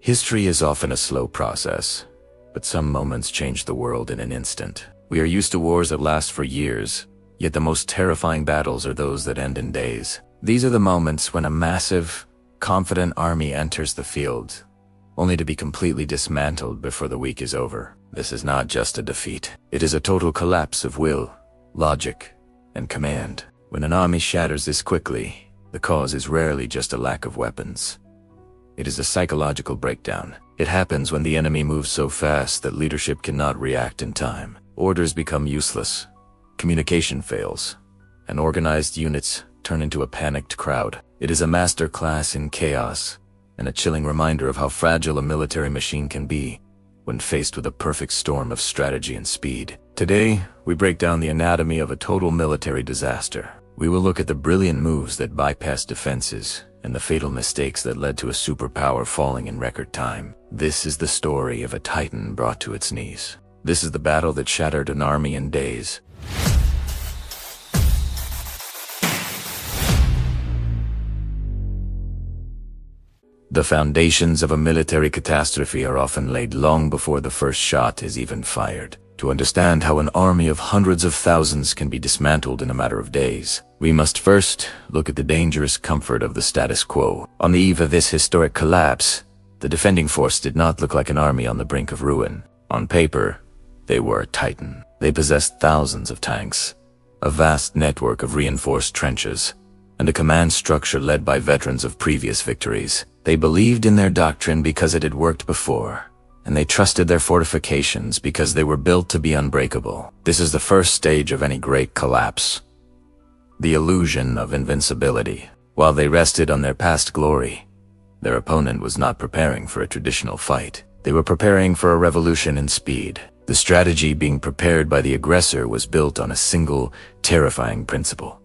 History is often a slow process, but some moments change the world in an instant. We are used to wars that last for years, yet the most terrifying battles are those that end in days. These are the moments when a massive, confident army enters the field, only to be completely dismantled before the week is over. This is not just a defeat. It is a total collapse of will, logic, and command. When an army shatters this quickly, the cause is rarely just a lack of weapons. It is a psychological breakdown. It happens when the enemy moves so fast that leadership cannot react in time. Orders become useless, communication fails, and organized units turn into a panicked crowd. It is a master class in chaos, and a chilling reminder of how fragile a military machine can be when faced with a perfect storm of strategy and speed. Today, we break down the anatomy of a total military disaster. We will look at the brilliant moves that bypassed defenses and the fatal mistakes that led to a superpower falling in record time. This is the story of a titan brought to its knees. This is the battle that shattered an army in days. The foundations of a military catastrophe are often laid long before the first shot is even fired. To understand how an army of hundreds of thousands can be dismantled in a matter of days, we must first look at the dangerous comfort of the status quo. On the eve of this historic collapse, the defending force did not look like an army on the brink of ruin. On paper, they were a titan. They possessed thousands of tanks, a vast network of reinforced trenches, and a command structure led by veterans of previous victories. They believed in their doctrine because it had worked before, and they trusted their fortifications because they were built to be unbreakable. This is the first stage of any great collapse. The illusion of invincibility. While they rested on their past glory, their opponent was not preparing for a traditional fight. They were preparing for a revolution in speed. The strategy being prepared by the aggressor was built on a single, terrifying principle: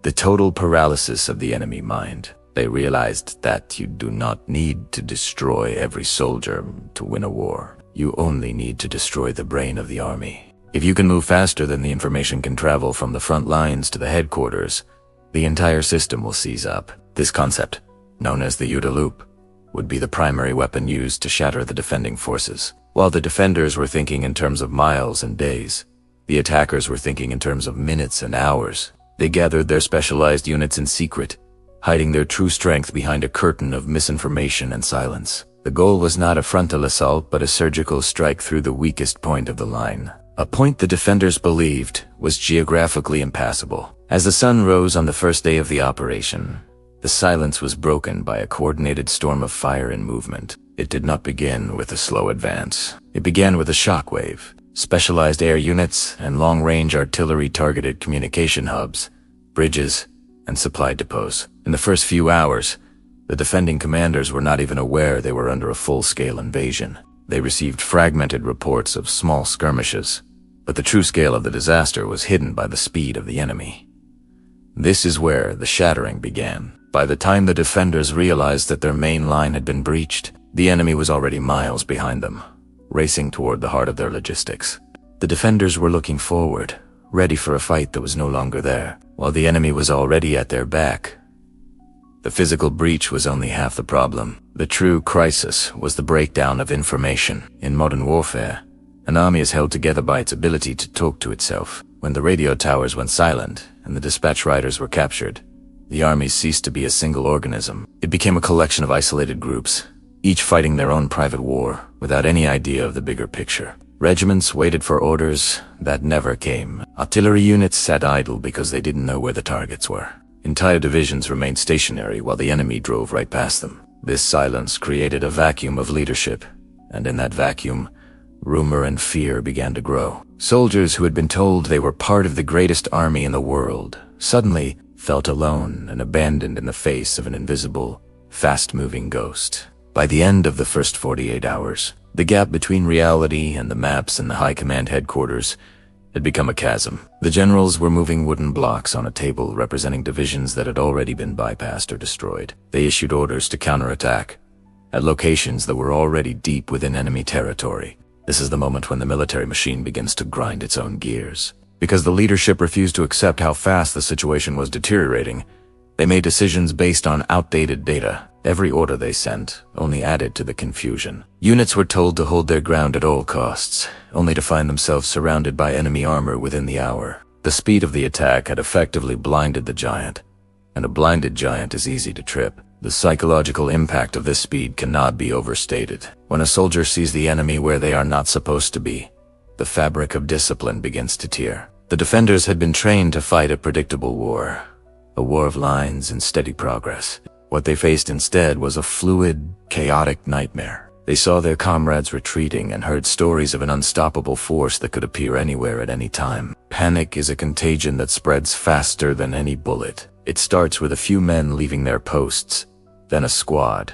the total paralysis of the enemy mind. They realized that you do not need to destroy every soldier to win a war. You only need to destroy the brain of the army. If you can move faster than the information can travel from the front lines to the headquarters, the entire system will seize up. This concept, known as the OODA Loop, would be the primary weapon used to shatter the defending forces. While the defenders were thinking in terms of miles and days, the attackers were thinking in terms of minutes and hours. They gathered their specialized units in secret, hiding their true strength behind a curtain of misinformation and silence. The goal was not a frontal assault, but a surgical strike through the weakest point of the line. A point the defenders believed was geographically impassable. As the sun rose on the first day of the operation, the silence was broken by a coordinated storm of fire and movement. It did not begin with a slow advance. It began with a shockwave. Specialized air units and long-range artillery targeted communication hubs, bridges, and supply depots. In the first few hours, the defending commanders were not even aware they were under a full-scale invasion. They received fragmented reports of small skirmishes, but the true scale of the disaster was hidden by the speed of the enemy. This is where the shattering began. By the time the defenders realized that their main line had been breached, the enemy was already miles behind them, racing toward the heart of their logistics. The defenders were looking forward, ready for a fight that was no longer there, while the enemy was already at their back. The physical breach was only half the problem. The true crisis was the breakdown of information. In modern warfare, an army is held together by its ability to talk to itself. When the radio towers went silent and the dispatch riders were captured, the army ceased to be a single organism. It became a collection of isolated groups, each fighting their own private war, without any idea of the bigger picture. Regiments waited for orders that never came. Artillery units sat idle because they didn't know where the targets were. Entire divisions remained stationary while the enemy drove right past them. This silence created a vacuum of leadership, and in that vacuum, rumor and fear began to grow. Soldiers who had been told they were part of the greatest army in the world suddenly felt alone and abandoned in the face of an invisible, fast-moving ghost. By the end of the first 48 hours, the gap between reality and the maps in the high command headquarters had become a chasm. The generals were moving wooden blocks on a table representing divisions that had already been bypassed or destroyed. They issued orders to counterattack at locations that were already deep within enemy territory. This is the moment when the military machine begins to grind its own gears. Because the leadership refused to accept how fast the situation was deteriorating, they made decisions based on outdated data. Every order they sent only added to the confusion. Units were told to hold their ground at all costs, only to find themselves surrounded by enemy armor within the hour. The speed of the attack had effectively blinded the giant, and a blinded giant is easy to trip. The psychological impact of this speed cannot be overstated. When a soldier sees the enemy where they are not supposed to be, the fabric of discipline begins to tear. The defenders had been trained to fight a predictable war, a war of lines and steady progress. What they faced instead was a fluid, chaotic nightmare. They saw their comrades retreating and heard stories of an unstoppable force that could appear anywhere at any time. Panic is a contagion that spreads faster than any bullet. It starts with a few men leaving their posts, then a squad,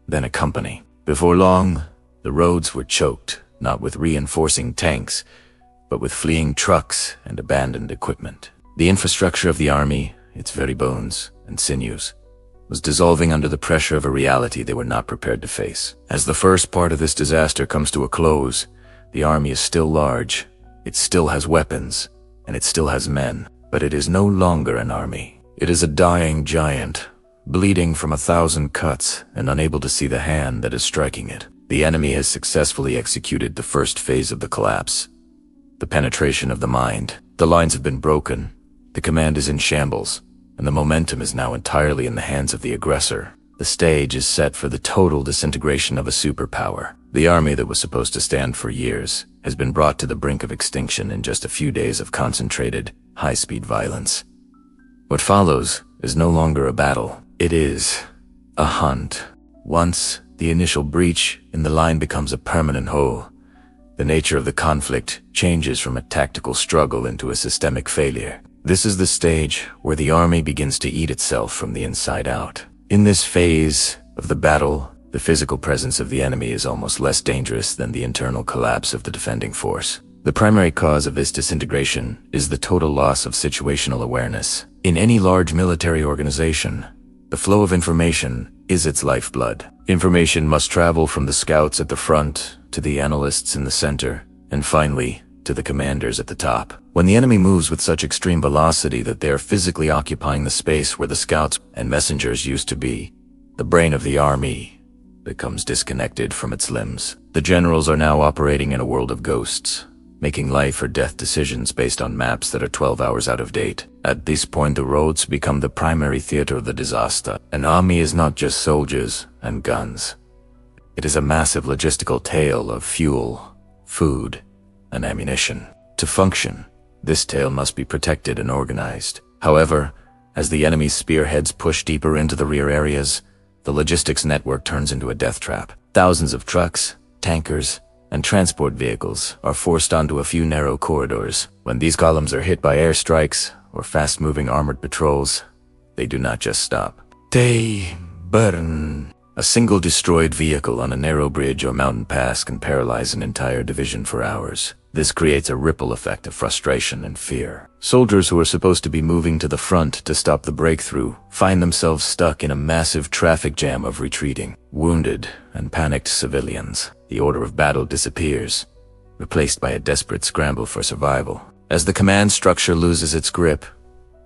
then a company. Before long, the roads were choked, not with reinforcing tanks, but with fleeing trucks and abandoned equipment. The infrastructure of the army, its very bones and sinews, was dissolving under the pressure of a reality they were not prepared to face. As the first part of this disaster comes to a close, the army is still large, it still has weapons, and it still has men, but it is no longer an army. It is a dying giant, bleeding from 1,000 cuts and unable to see the hand that is striking it. The enemy has successfully executed the first phase of the collapse, the penetration of the mind. The lines have been broken, the command is in shambles, and the momentum is now entirely in the hands of the aggressor. The stage is set for the total disintegration of a superpower. The army that was supposed to stand for years has been brought to the brink of extinction in just a few days of concentrated, high-speed violence. What follows is no longer a battle. It is a hunt. Once the initial breach in the line becomes a permanent hole, the nature of the conflict changes from a tactical struggle into a systemic failure. This is the stage where the army begins to eat itself from the inside out. In this phase of the battle, the physical presence of the enemy is almost less dangerous than the internal collapse of the defending force. The primary cause of this disintegration is the total loss of situational awareness. In any large military organization, the flow of information is its lifeblood. Information must travel from the scouts at the front to the analysts in the center, and finally, to the commanders at the top. When the enemy moves with such extreme velocity that they are physically occupying the space where the scouts and messengers used to be, the brain of the army becomes disconnected from its limbs. The generals are now operating in a world of ghosts, making life or death decisions based on maps that are 12 hours out of date. At this point, the roads become the primary theater of the disaster. An army is not just soldiers and guns. It is a massive logistical tale of fuel, food, and ammunition. To function, this tale must be protected and organized. However, as the enemy's spearheads push deeper into the rear areas, the logistics network turns into a death trap. Thousands of trucks, tankers, and transport vehicles are forced onto a few narrow corridors. When these columns are hit by airstrikes or fast-moving armored patrols, they do not just stop. They burn. A single destroyed vehicle on a narrow bridge or mountain pass can paralyze an entire division for hours. This creates a ripple effect of frustration and fear. Soldiers who are supposed to be moving to the front to stop the breakthrough find themselves stuck in a massive traffic jam of retreating, wounded, and panicked civilians. The order of battle disappears, replaced by a desperate scramble for survival. As the command structure loses its grip,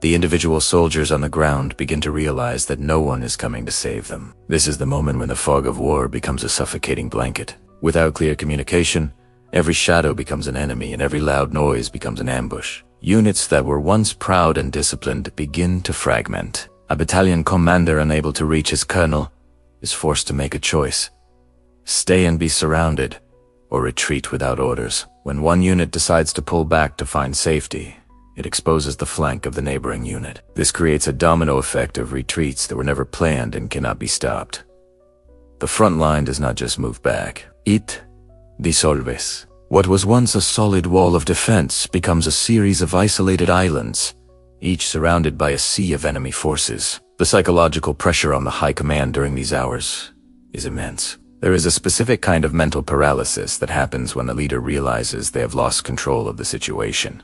the individual soldiers on the ground begin to realize that no one is coming to save them. This is the moment when the fog of war becomes a suffocating blanket. Without clear communication, every shadow becomes an enemy and every loud noise becomes an ambush. Units that were once proud and disciplined begin to fragment. A battalion commander unable to reach his colonel is forced to make a choice: stay and be surrounded, or retreat without orders. When one unit decides to pull back to find safety, it exposes the flank of the neighboring unit. This creates a domino effect of retreats that were never planned and cannot be stopped. The front line does not just move back, it dissolves. What was once a solid wall of defense becomes a series of isolated islands, each surrounded by a sea of enemy forces. The psychological pressure on the high command during these hours is immense. There is a specific kind of mental paralysis that happens when the leader realizes they have lost control of the situation.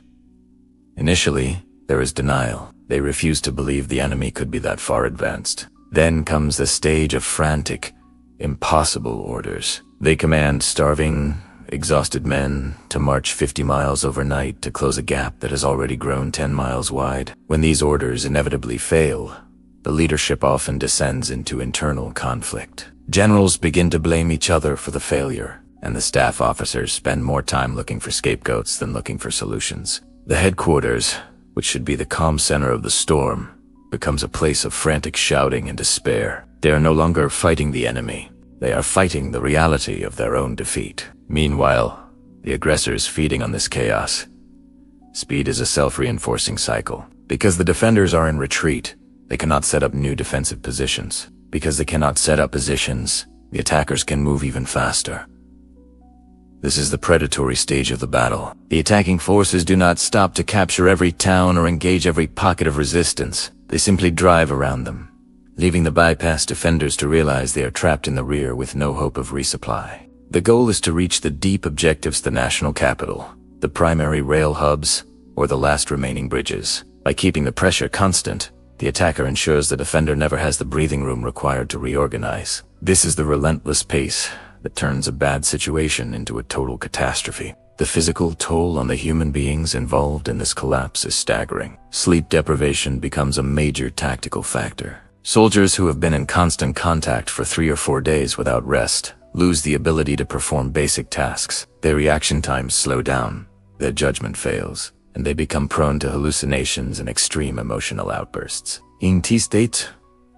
Initially, there is denial. They refuse to believe the enemy could be that far advanced. Then comes the stage of frantic, impossible orders. They command starving, exhausted men to march 50 miles overnight to close a gap that has already grown 10 miles wide. When these orders inevitably fail, the leadership often descends into internal conflict. Generals begin to blame each other for the failure, and the staff officers spend more time looking for scapegoats than looking for solutions. The headquarters, which should be the calm center of the storm, becomes a place of frantic shouting and despair. They are no longer fighting the enemy. They are fighting the reality of their own defeat. Meanwhile, the aggressors feeding on this chaos. Speed is a self-reinforcing cycle. Because the defenders are in retreat, they cannot set up new defensive positions. Because they cannot set up positions, the attackers can move even faster. This is the predatory stage of the battle. The attacking forces do not stop to capture every town or engage every pocket of resistance. They simply drive around them, leaving the bypass defenders to realize they are trapped in the rear with no hope of resupply. The goal is to reach the deep objectives: the national capital, the primary rail hubs, or the last remaining bridges. By keeping the pressure constant, the attacker ensures the defender never has the breathing room required to reorganize. This is the relentless pace that turns a bad situation into a total catastrophe. The physical toll on the human beings involved in this collapse is staggering. Sleep deprivation becomes a major tactical factor. Soldiers who have been in constant contact for 3 or 4 days without rest lose the ability to perform basic tasks. Their reaction times slow down, their judgment fails, and they become prone to hallucinations and extreme emotional outbursts. In this state,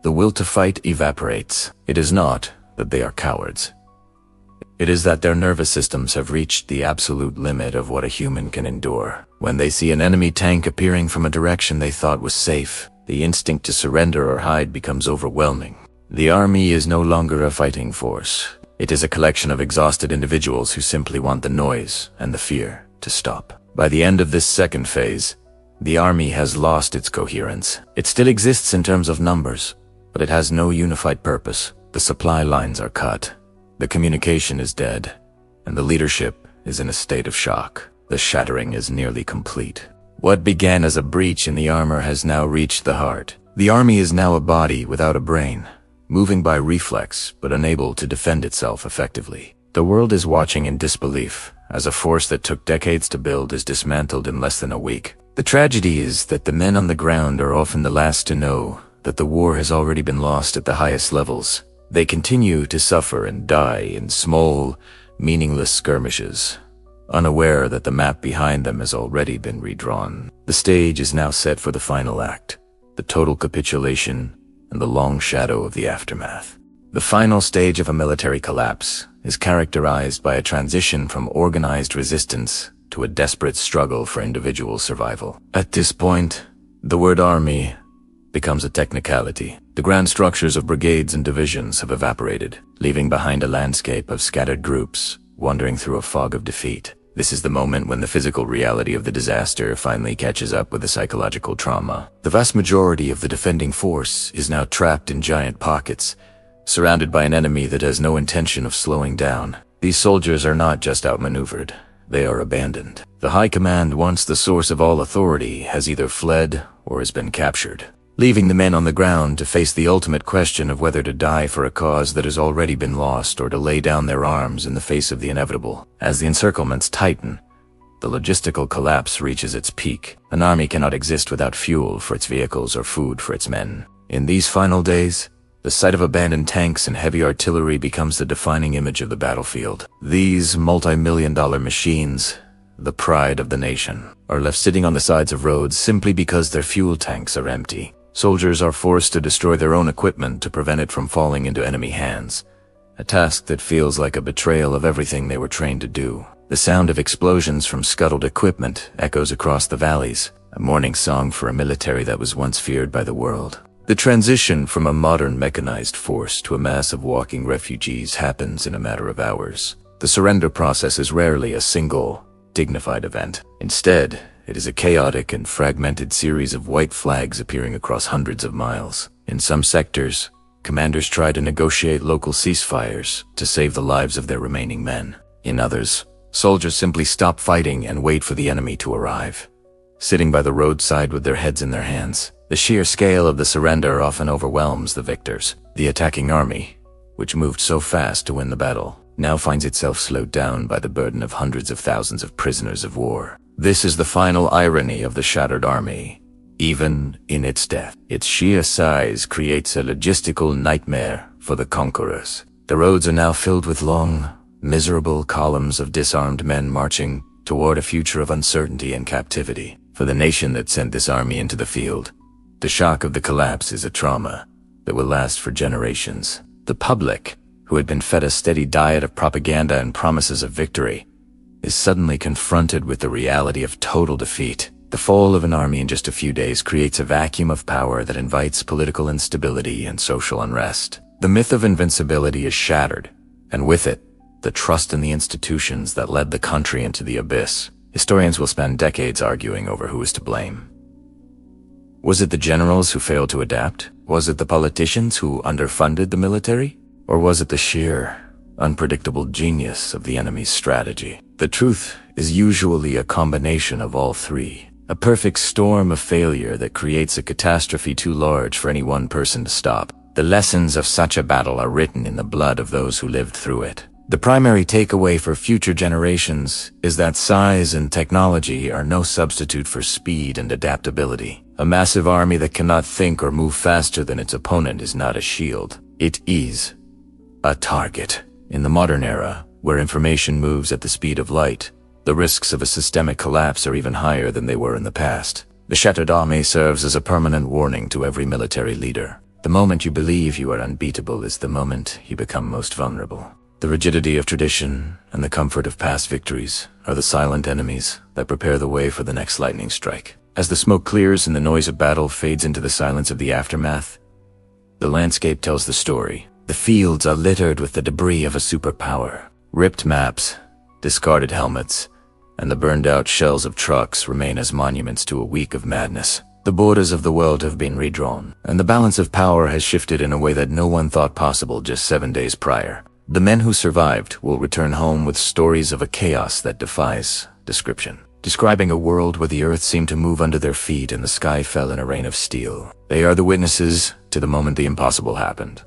the will to fight evaporates. It is not that they are cowards. It is that their nervous systems have reached the absolute limit of what a human can endure. When they see an enemy tank appearing from a direction they thought was safe, the instinct to surrender or hide becomes overwhelming. The army is no longer a fighting force. It is a collection of exhausted individuals who simply want the noise and the fear to stop. By the end of this second phase, the army has lost its coherence. It still exists in terms of numbers, but it has no unified purpose. The supply lines are cut. The communication is dead, and the leadership is in a state of shock. The shattering is nearly complete. What began as a breach in the armor has now reached the heart. The army is now a body without a brain, moving by reflex but unable to defend itself effectively. The world is watching in disbelief as a force that took decades to build is dismantled in less than a week. The tragedy is that the men on the ground are often the last to know that the war has already been lost at the highest levels. They continue to suffer and die in small, meaningless skirmishes, unaware that the map behind them has already been redrawn. The stage is now set for the final act, the total capitulation and the long shadow of the aftermath. The final stage of a military collapse is characterized by a transition from organized resistance to a desperate struggle for individual survival. At this point, the word army becomes a technicality. The grand structures of brigades and divisions have evaporated, leaving behind a landscape of scattered groups wandering through a fog of defeat. This is the moment when the physical reality of the disaster finally catches up with the psychological trauma. The vast majority of the defending force is now trapped in giant pockets, surrounded by an enemy that has no intention of slowing down. These soldiers are not just outmaneuvered, they are abandoned. The high command, once the source of all authority, has either fled or has been captured, leaving the men on the ground to face the ultimate question of whether to die for a cause that has already been lost or to lay down their arms in the face of the inevitable. As the encirclements tighten, the logistical collapse reaches its peak. An army cannot exist without fuel for its vehicles or food for its men. In these final days, the sight of abandoned tanks and heavy artillery becomes the defining image of the battlefield. These multi-million-dollar machines, the pride of the nation, are left sitting on the sides of roads simply because their fuel tanks are empty. Soldiers are forced to destroy their own equipment to prevent it from falling into enemy hands, a task that feels like a betrayal of everything they were trained to do. The sound of explosions from scuttled equipment echoes across the valleys, a mourning song for a military that was once feared by the world. The transition from a modern mechanized force to a mass of walking refugees happens in a matter of hours. The surrender process is rarely a single, dignified event. Instead, it is a chaotic and fragmented series of white flags appearing across hundreds of miles. In some sectors, commanders try to negotiate local ceasefires to save the lives of their remaining men. In others, soldiers simply stop fighting and wait for the enemy to arrive. Sitting by the roadside with their heads in their hands, the sheer scale of the surrender often overwhelms the victors. The attacking army, which moved so fast to win the battle, now finds itself slowed down by the burden of hundreds of thousands of prisoners of war. This is the final irony of the shattered army. Even in its death, its sheer size creates a logistical nightmare for the conquerors. The roads are now filled with long, miserable columns of disarmed men marching toward a future of uncertainty and captivity. For the nation that sent this army into the field, the shock of the collapse is a trauma that will last for generations. The public, who had been fed a steady diet of propaganda and promises of victory, is suddenly confronted with the reality of total defeat. The fall of an army in just a few days creates a vacuum of power that invites political instability and social unrest. The myth of invincibility is shattered, and with it, the trust in the institutions that led the country into the abyss. Historians will spend decades arguing over who is to blame. Was it the generals who failed to adapt? Was it the politicians who underfunded the military? Or was it the sheer, unpredictable genius of the enemy's strategy? The truth is usually a combination of all three. A perfect storm of failure that creates a catastrophe too large for any one person to stop. The lessons of such a battle are written in the blood of those who lived through it. The primary takeaway for future generations is that size and technology are no substitute for speed and adaptability. A massive army that cannot think or move faster than its opponent is not a shield. It is a target. In the modern era, where information moves at the speed of light, the risks of a systemic collapse are even higher than they were in the past. The shattered army serves as a permanent warning to every military leader. The moment you believe you are unbeatable is the moment you become most vulnerable. The rigidity of tradition and the comfort of past victories are the silent enemies that prepare the way for the next lightning strike. As the smoke clears and the noise of battle fades into the silence of the aftermath, the landscape tells the story. The fields are littered with the debris of a superpower. Ripped maps, discarded helmets, and the burned-out shells of trucks remain as monuments to a week of madness. The borders of the world have been redrawn, and the balance of power has shifted in a way that no one thought possible just 7 days prior. The men who survived will return home with stories of a chaos that defies description, describing a world where the earth seemed to move under their feet and the sky fell in a rain of steel. They are the witnesses to the moment the impossible happened.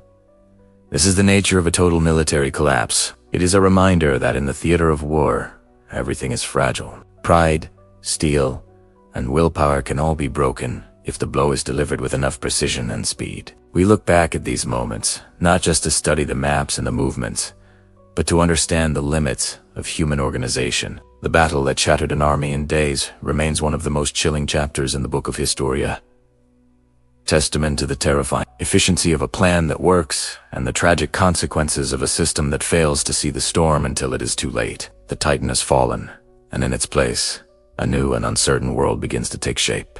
This is the nature of a total military collapse. It is a reminder that in the theater of war, everything is fragile. Pride, steel, and willpower can all be broken if the blow is delivered with enough precision and speed. We look back at these moments, not just to study the maps and the movements, but to understand the limits of human organization. The battle that shattered an army in days remains one of the most chilling chapters in the book of Historia. Testament to the terrifying efficiency of a plan that works and the tragic consequences of a system that fails to see the storm until it is too late. The Titan has fallen, and in its place, a new and uncertain world begins to take shape.